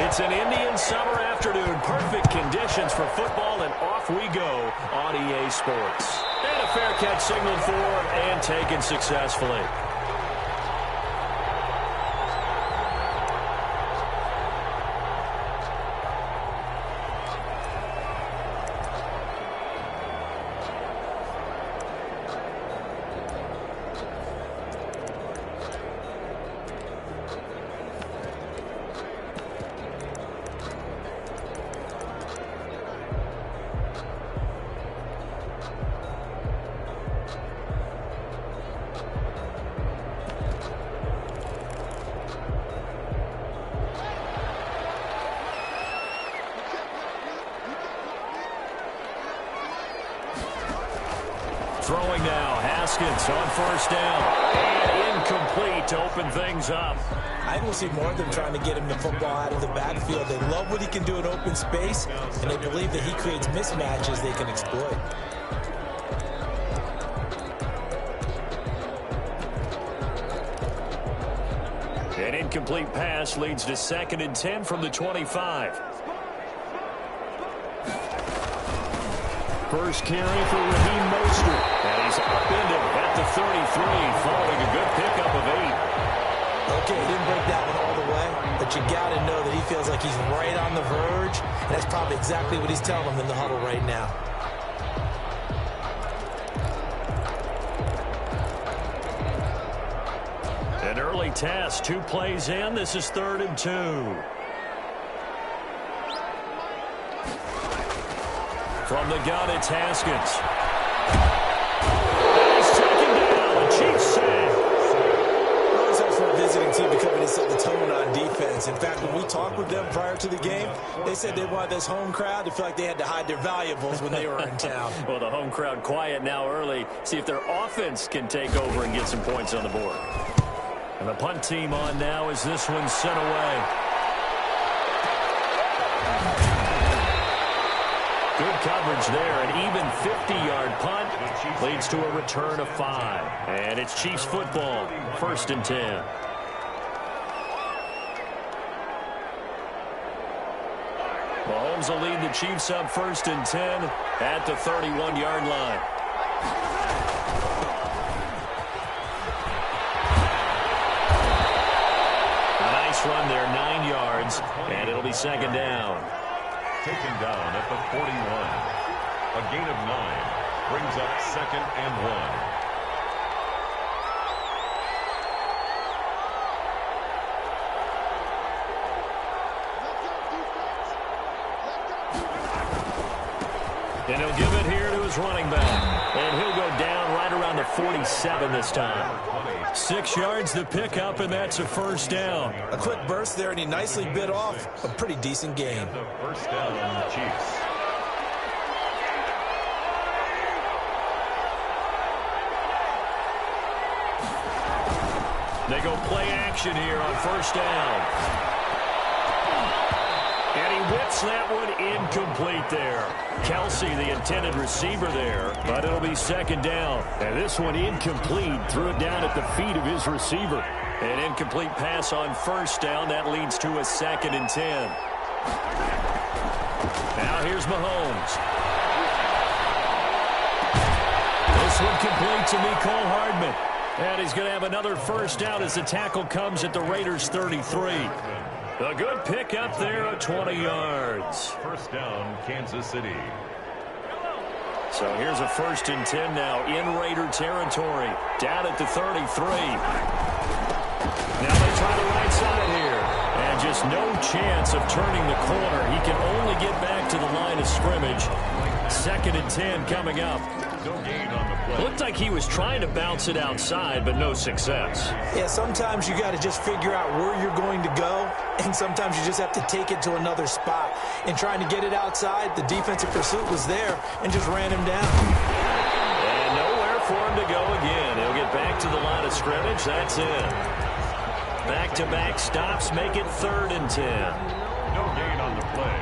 It's an Indian summer afternoon. Perfect conditions for football, and off we go on EA Sports. And a fair catch signaled for and taken successfully. Throwing now, Haskins on first down. And incomplete to open things up. I will see more of them trying to get him the football out of the backfield. They love what he can do in open space, and they believe that he creates mismatches they can exploit. An incomplete pass leads to 2nd and 10 from the 25. First carry for Raheem Mostert. And he's upended at the 33, following a good pickup of 8. Okay, he didn't break that one all the way, but you got to know that he feels like he's right on the verge, and that's probably exactly what he's telling them in the huddle right now. An early test, 2 plays in. This is 3rd and 2. From the gun, it's Haskins. He's taken down. The Chiefs sack. It's helps for a visiting team to come in and set the tone on defense. In fact, when we talked with them prior to the game, they said they wanted this home crowd to feel like they had to hide their valuables when they were in town. Well, the home crowd quiet now early. See if their offense can take over and get some points on the board. And the punt team on now as this one's sent away. Good coverage there. An even 50-yard punt leads to a return of 5. And it's Chiefs football, 1st and 10. Mahomes will lead the Chiefs up 1st and 10 at the 31-yard line. A nice run there, 9 yards, and it'll be 2nd down. Taken down at the 41. A gain of 9 brings up 2nd and 1. And he'll give it here to his running back. And he'll go down right around the 47 this time. 6 yards to pick up, and that's a 1st down. A quick burst there, and he nicely bit off a pretty decent gain. The 1st down, Chiefs. They go play action here on 1st down. And he whips that one incomplete there. Kelsey, the intended receiver there, but it'll be 2nd down. And this one incomplete. Threw it down at the feet of his receiver. An incomplete pass on 1st down. That leads to a 2nd and 10. Now here's Mahomes. This one complete to Mecole Hardman. And he's going to have another 1st down as the tackle comes at the Raiders' 33. A good pick up there at 20 yards. 1st down, Kansas City. So here's a 1st and 10 now in Raider territory. Down at the 33. Now they try the right side here. And just no chance of turning the corner. He can only get back to the line of scrimmage. 2nd and 10 coming up. No gain on the play. Looked like he was trying to bounce it outside, but no success. Yeah, sometimes you got to just figure out where you're going to go, and sometimes you just have to take it to another spot. In trying to get it outside, the defensive pursuit was there and just ran him down. And nowhere for him to go again. He'll get back to the line of scrimmage. That's it. Back-to-back stops make it 3rd and 10. No gain on the play.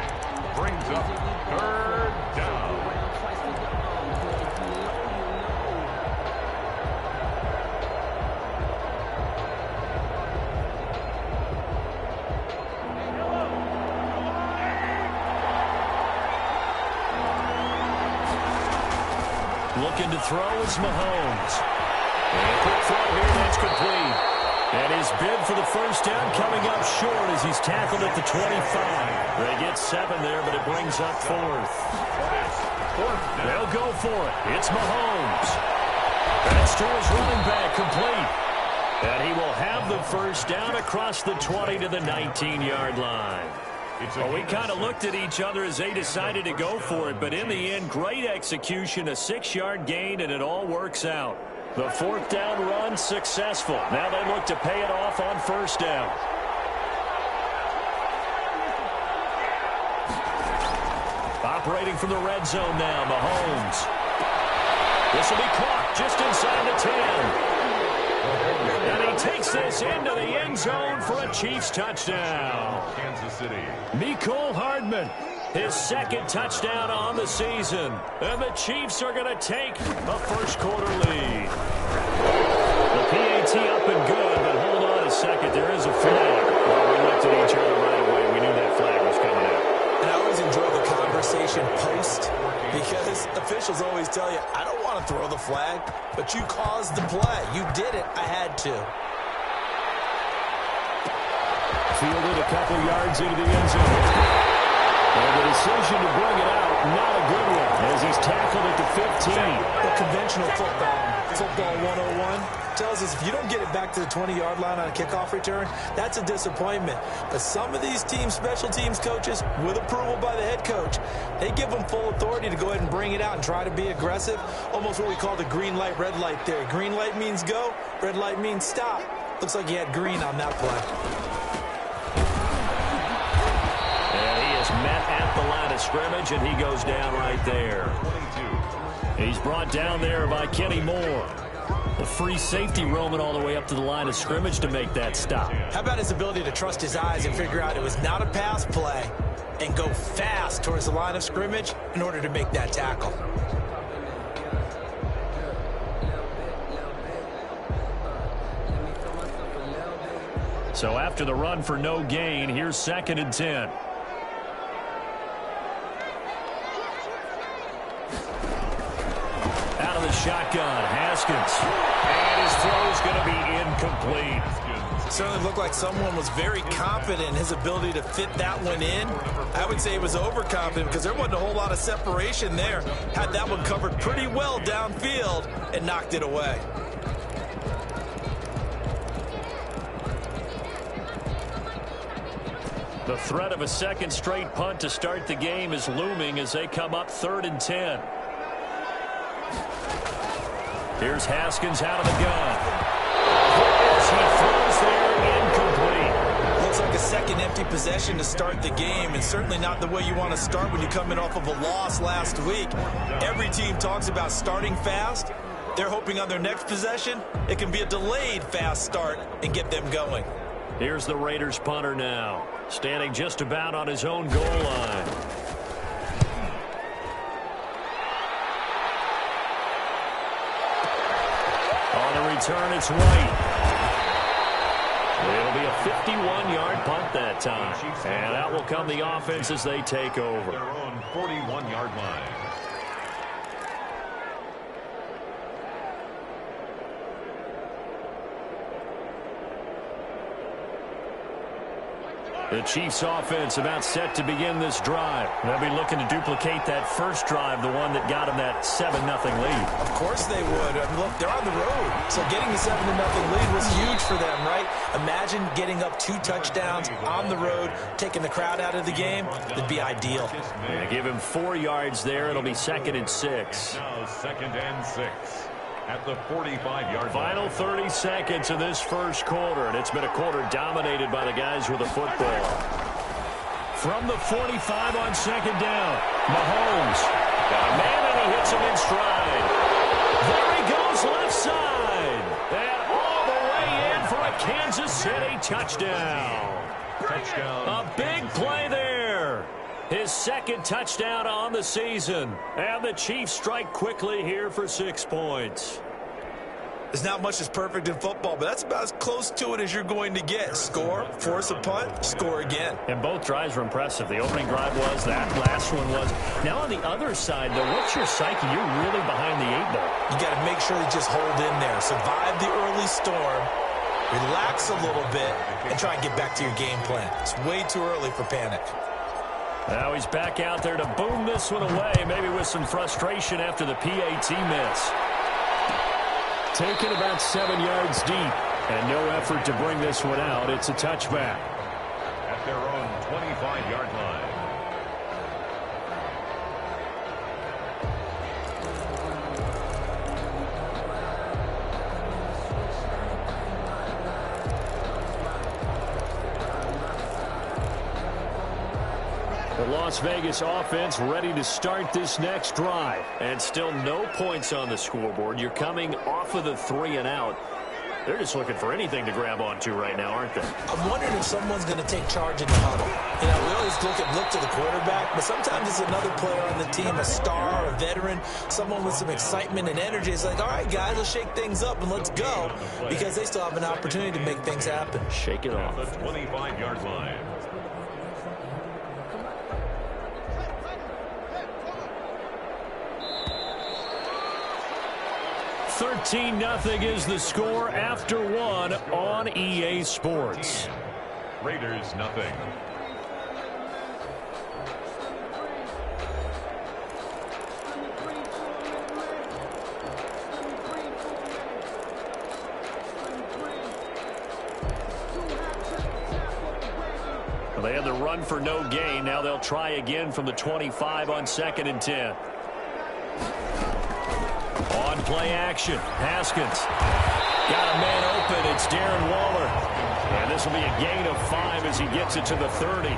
Brings up 3rd down. Looking to throw is Mahomes. And a quick throw here, that's complete. And his bid for the first down coming up short as he's tackled at the 25. They get 7 there, but it brings up 4th. They'll go for it. It's Mahomes. That's to his running back, complete. And he will have the first down across the 20 to the 19-yard line. Well, we kind of looked at each other as they decided to go for it, but in the end, great execution, a 6-yard gain, and it all works out. The 4th down run successful. Now they look to pay it off on first down. Operating from the red zone now, Mahomes. This will be caught just inside the 10. And he takes this into the end zone for a Chiefs touchdown. Kansas City. Mecole Hardman, his 2nd touchdown on the season. And the Chiefs are going to take a first-quarter lead. The PAT up and good, but hold on a second. There is a flag. Well, we looked at each other right away. We knew that flag was coming out. And I always enjoy the conversation post because officials always tell you, I don't want to throw the flag, but you caused the play. You did it. I had to. Fielded a couple yards into the end zone. And the decision to bring it out, not a good one, as he's tackled at the 15. The conventional football 101, tells us if you don't get it back to the 20-yard line on a kickoff return, that's a disappointment. But some of these team special teams coaches, with approval by the head coach, they give them full authority to go ahead and bring it out and try to be aggressive, almost what we call the green light, red light theory. Green light means go, red light means stop. Looks like he had green on that play. Met at the line of scrimmage, and he goes down right there. 22. He's brought down there by Kenny Moore. The free safety roaming all the way up to the line of scrimmage to make that stop. How about his ability to trust his eyes and figure out it was not a pass play and go fast towards the line of scrimmage in order to make that tackle? So after the run for no gain, here's 2nd and 10. Out of the shotgun, Haskins. And his throw is going to be incomplete. Certainly looked like someone was very confident in his ability to fit that one in. I would say he was overconfident because there wasn't a whole lot of separation there. Had that one covered pretty well downfield and knocked it away. The threat of a 2nd straight punt to start the game is looming as they come up 3rd and 10. Here's Haskins out of the gun. He throws there, incomplete. Looks like a second empty possession to start the game, and certainly not the way you want to start when you're coming off of a loss last week. Every team talks about starting fast. They're hoping on their next possession, it can be a delayed fast start and get them going. Here's the Raiders punter now, standing just about on his own goal line. On the return, it's White. It'll be a 51-yard punt that time. And out will come the offense as they take over. Their own 41-yard line. The Chiefs offense about set to begin this drive. They'll be looking to duplicate that first drive, the one that got them that 7-0 lead. Of course they would. I mean, look, they're on the road. So getting the 7-0 lead was huge for them, right? Imagine getting up 2 touchdowns on the road, taking the crowd out of the game. It'd be ideal. They give him 4 yards there. It'll be 2nd and 6. Now 2nd and 6. At the 45-yard line. Final 30 seconds of this first quarter, and it's been a quarter dominated by the guys with the football. From the 45 on 2nd down, Mahomes got a man and he hits him in stride. There he goes left side, and all the way in for a Kansas City touchdown. A big play there. His 2nd touchdown on the season. And the Chiefs strike quickly here for 6 points. There's not much that's perfect in football, but that's about as close to it as you're going to get. Score, force a punt, score again. And both drives were impressive. The opening drive was, that last one was. Now on the other side, though, what's your psyche? You're really behind the 8-ball. You got to make sure you just hold in there. Survive the early storm, relax a little bit, and try and get back to your game plan. It's way too early for panic. Now he's back out there to boom this one away, maybe with some frustration after the PAT miss. Taken about 7 yards deep, and no effort to bring this one out. It's a touchback. At their own 25-yard line. The Las Vegas offense ready to start this next drive. And still no points on the scoreboard. You're coming off of the 3 and out. They're just looking for anything to grab onto right now, aren't they? I'm wondering if someone's going to take charge in the huddle. You know, we always look to the quarterback, but sometimes it's another player on the team, a star, a veteran, someone with some excitement and energy. It's like, all right, guys, let's shake things up and let's go, because they still have an opportunity to make things happen. Shake it off. At the 25-yard line. 13-0 is the score after 1 on EA Sports. Raiders, nothing. Well, they had the run for no gain. Now they'll try again from the 25 on 2nd and 10. On play action, Haskins got a man open. It's Darren Waller. And this will be a gain of 5 as he gets it to the 30.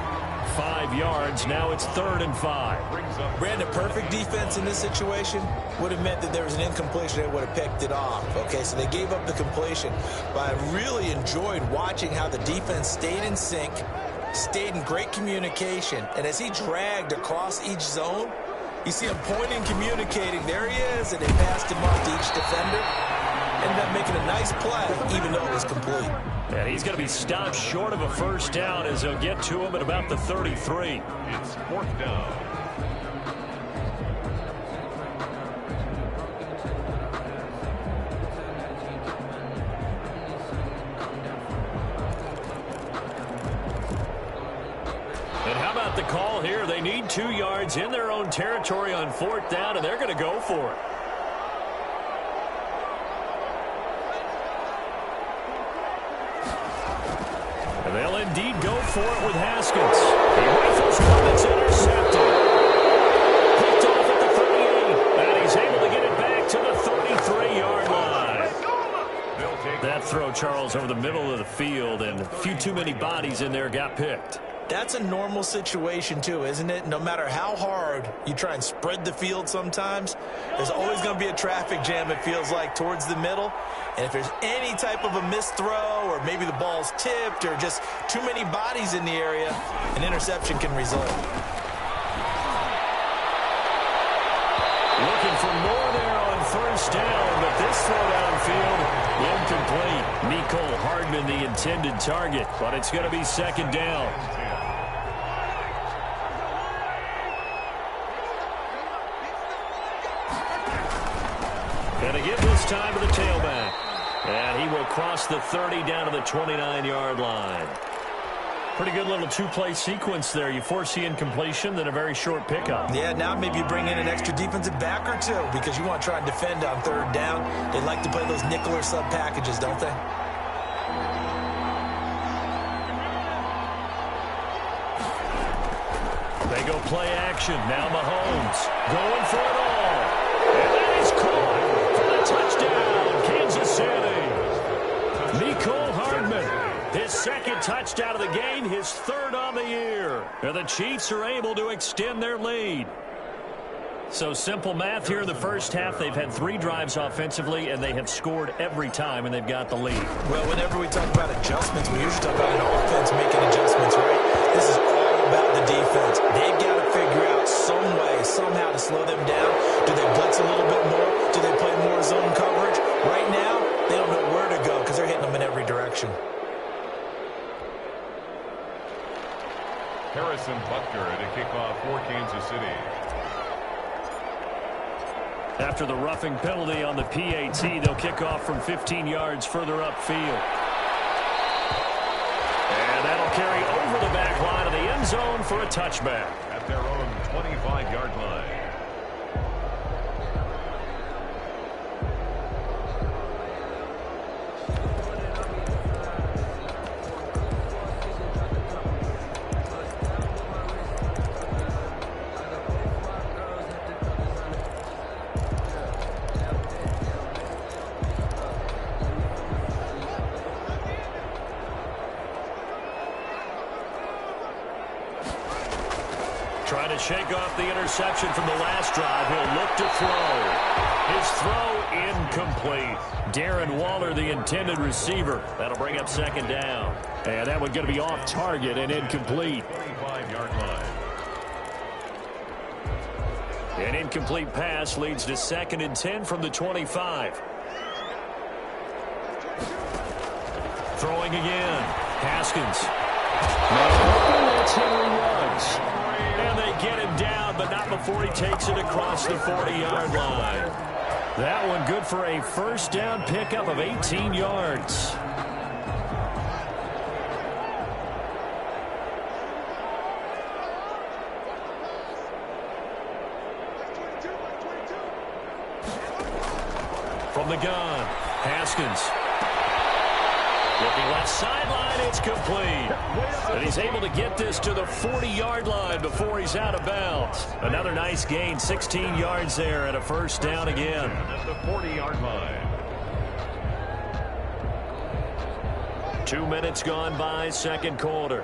5 yards. Now it's 3rd and 5. Brandon, perfect defense in this situation would have meant that there was an incompletion. They would have picked it off. Okay, so they gave up the completion. But I really enjoyed watching how the defense stayed in sync, stayed in great communication. And as he dragged across each zone, you see him pointing, communicating. There he is, and they passed him off to each defender. Ended up making a nice play, even though it was complete. And he's going to be stopped short of a first down as they'll get to him at about the 33. It's 4th down. And how about the call here? They need 2 yards in their own territory on 4th down, and they're going to go for it. And they'll indeed go for it with Haskins. He rifles one, it's intercepted. Picked off at the 38, and he's able to get it back to the 33-yard line. That throw, Charles, over the middle of the field, and a few too many bodies in there got picked. That's a normal situation, too, isn't it? No matter how hard you try and spread the field sometimes, there's always going to be a traffic jam, it feels like, towards the middle. And if there's any type of a missed throw or maybe the ball's tipped or just too many bodies in the area, an interception can result. Looking for more there on 1st down, but this throw downfield, incomplete. Mecole Hardman, the intended target, but it's going to be 2nd down. And again this time to the tailback. And he will cross the 30 down to the 29-yard line. Pretty good little 2-play sequence there. You force the incompletion, then a very short pickup. Yeah, now maybe you bring in an extra defensive back or two because you want to try and defend on 3rd down. They like to play those nickel or sub packages, don't they? They go play action. Now Mahomes going for it all. And that is caught for the touchdown, Kansas City. Mecole Hardman, his 2nd touchdown of the game, his 3rd on the year. And the Chiefs are able to extend their lead. So simple math here in the first half. They've had 3 drives offensively, and they have scored every time, and they've got the lead. Well, whenever we talk about adjustments, we usually talk about an offense making adjustments, right? This is all about the defense. They've got to figure out some way, somehow to slow them down. Do they blitz a little bit more? Do they play more zone coverage? Right now, They don't know where to go because they're hitting them in every direction. Harrison Butker to kick off for Kansas City. After the roughing penalty on the PAT, they'll kick off from 15 yards further upfield. And that'll carry over the back line of the end zone for a touchback. At their own 25-yard line. Trying to shake off the interception from the last drive. He'll look to throw. His throw incomplete. Darren Waller, the intended receiver. That'll bring up second down. And that one going to be off target and incomplete. 25-yard line. An incomplete pass leads to 2nd and 10 from the 25. Throwing again. Haskins. That's Henry Ruggs. And they get him down, but not before he takes it across the 40-yard line. That one good for a first down pickup of 18 yards. From the gun, Haskins. Looking left sideline, it's complete. And he's able to get this to the 40-yard line before he's out of bounds. Another nice gain, 16 yards there and a first down again. At the 40-yard line. 2 minutes gone by, second quarter.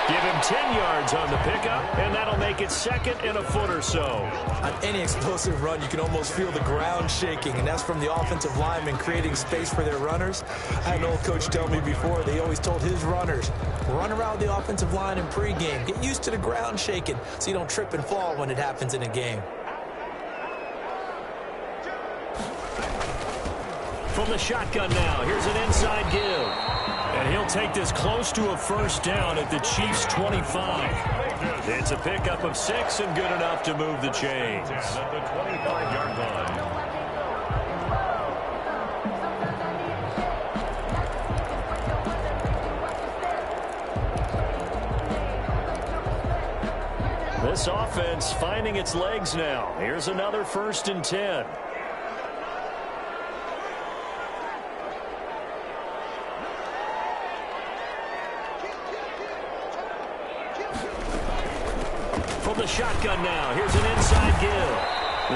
Give him 10 yards on the pickup, and that'll make it 2nd and a foot or so. On any explosive run, you can almost feel the ground shaking, and that's from the offensive linemen creating space for their runners. I had an old coach tell me before, they always told his runners, run around the offensive line in pregame. Get used to the ground shaking so you don't trip and fall when it happens in a game. From the shotgun now, here's an inside give. And he'll take this close to a first down at the Chiefs' 25. It's a pickup of 6 and good enough to move the chains. At the 25-yard line. This offense finding its legs now. Here's another 1st and 10. The shotgun now. Here's an inside give.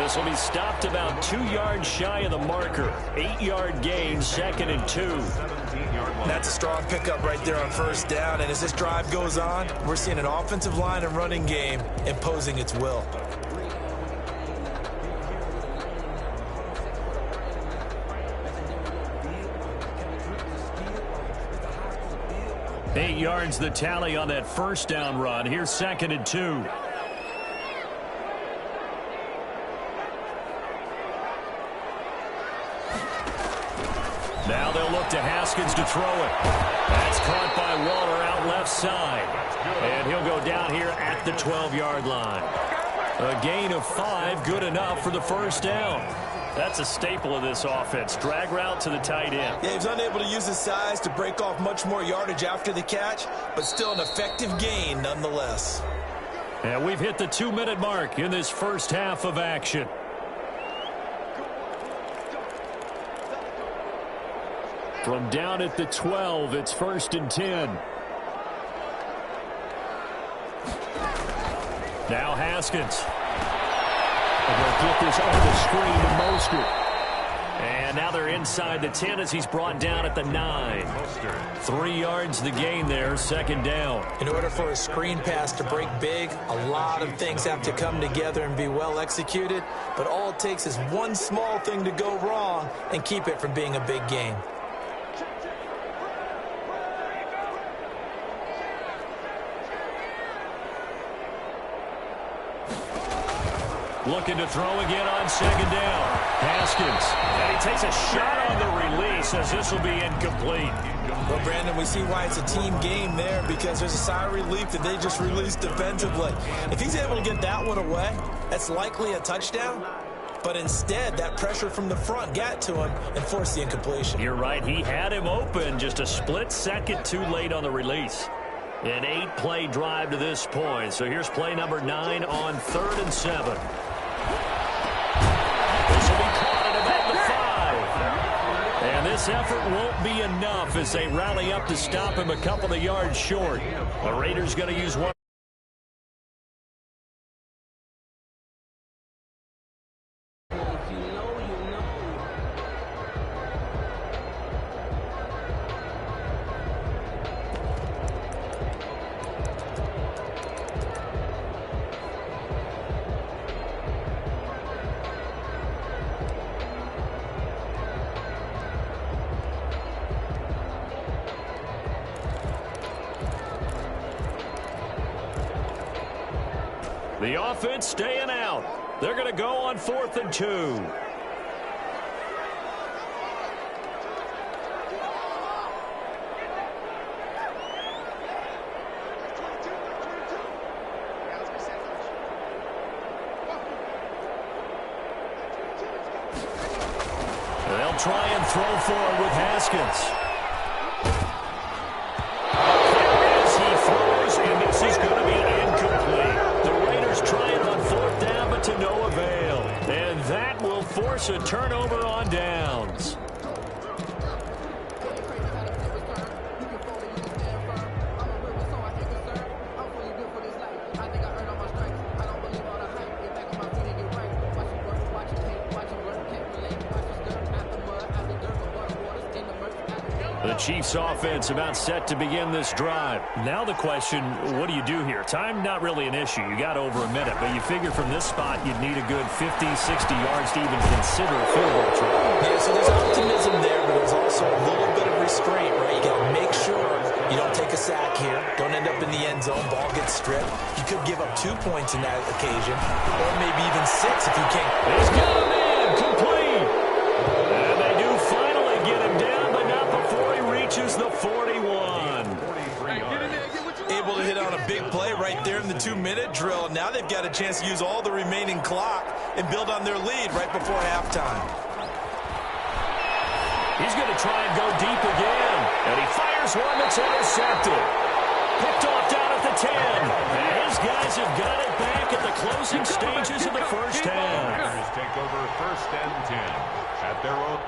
This will be stopped about 2 yards shy of the marker. 8-yard gain, 2nd and 2. That's a strong pickup right there on first down. And as this drive goes on, we're seeing an offensive line and running game imposing its will. Eight yards the tally on that first down run. Here's 2nd and 2. Now they'll look to Haskins to throw it. That's caught by Waller out left side. And he'll go down here at the 12-yard line. A gain of 5, good enough for the first down. That's a staple of this offense. Drag route to the tight end. Yeah, he was unable to use his size to break off much more yardage after the catch, but still an effective gain nonetheless. And we've hit the 2-minute mark in this first half of action. From down at the 12, it's 1st and 10. Now Haskins. And they'll get this on the screen to Mostert. And now they're inside the 10 as he's brought down at the 9. 3 yards the gain there, 2nd down. In order for a screen pass to break big, a lot of things have to come together and be well executed. But all it takes is one small thing to go wrong and keep it from being a big gain. Looking to throw again on second down. Haskins. And he takes a shot on the release as this will be incomplete. Well, Brandon, we see why it's a team game there because there's a sigh of relief that they just released defensively. If he's able to get that one away, that's likely a touchdown. But instead, that pressure from the front got to him and forced the incompletion. You're right. He had him open just a split second too late on the release. An 8-play drive to this point. So here's play number 9 on 3rd and 7. This will be caught at about the 5. And this effort won't be enough as they rally up to stop him a couple of yards short. The Raiders going to use one. The offense staying out. They're going to go on 4th and 2. They'll try and throw forward with Haskins. As he throws, and this is going to be incomplete. Trying on 4th down, but to no avail. And that will force a turnover on downs. The Chiefs offense about set to begin this drive. Now the question, what do you do here? Time not really an issue. You got over a minute, but you figure from this spot you'd need a good 50, 60 yards to even consider a field goal try. Yeah, so there's optimism there, but there's also a little bit of restraint, right? You got to make sure you don't take a sack here. Don't end up in the end zone. Ball gets stripped. You could give up 2 points in that occasion, or maybe even 6 if you can't. He's got him in, complete. And they do finally get him down, but not before he reaches the 41. Able to hit on a big play right there in the 2-minute drill. Now they've got a chance to use all the remaining clock and build on their lead right before halftime. He's going to try and go deep again. And he fires one that's intercepted. Picked off down at the 10. And his guys have got it back at the closing stages of the first half. Take over 1st and 10 at their own.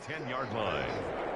10-yard line.